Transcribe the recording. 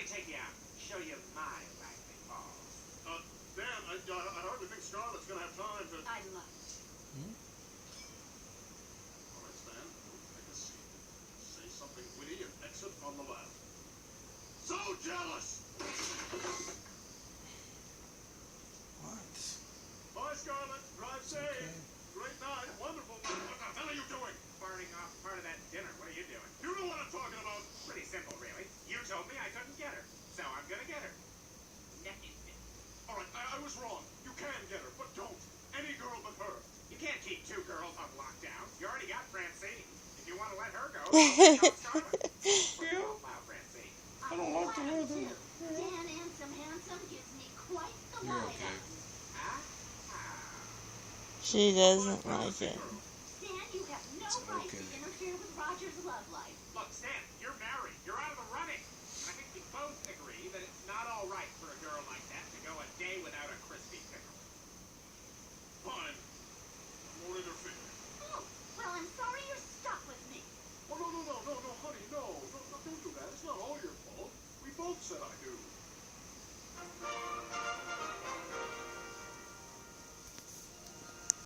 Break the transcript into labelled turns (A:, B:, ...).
A: me take you out. Show you my lightning balls.
B: Dan, I hardly think Scarlett's gonna have time to...
C: I might.
B: All right, Stan, take a seat. Say something witty and exit on the left. So jealous!
D: What?
B: Bye, Scarlett. Drive safe.
D: Okay.
B: Great night. Wonderful night. What the hell are you doing?
A: Farting off part of that dinner. What are you doing?
B: You know what I'm talking about.
A: Pretty simple, really. You told me I couldn't get her, so I'm gonna get her.
B: All right, I was wrong. You can get her, but don't. Any girl but her.
A: You can't keep two girls on lockdown. You already got Francine. If you want to let her go, I'll take out Scarlett. Wow, Francine.
B: I don't like the way they...
C: Dan Handsome gives me quite the
D: You're
C: wide
D: okay.
C: eye.
E: She doesn't like it.
C: Stan, you have no right to interfere with Roger's love life.
A: Look, Stan, you're married. You're out of the running. And I think we both agree that it's not all right for a girl like that to go a day without a crispy pickle.
B: Fine. I won't interfere.
C: Oh, well, I'm sorry you're stuck with me.
B: Oh, no, honey, no. No, don't do that. It's not all your fault. We both said I do.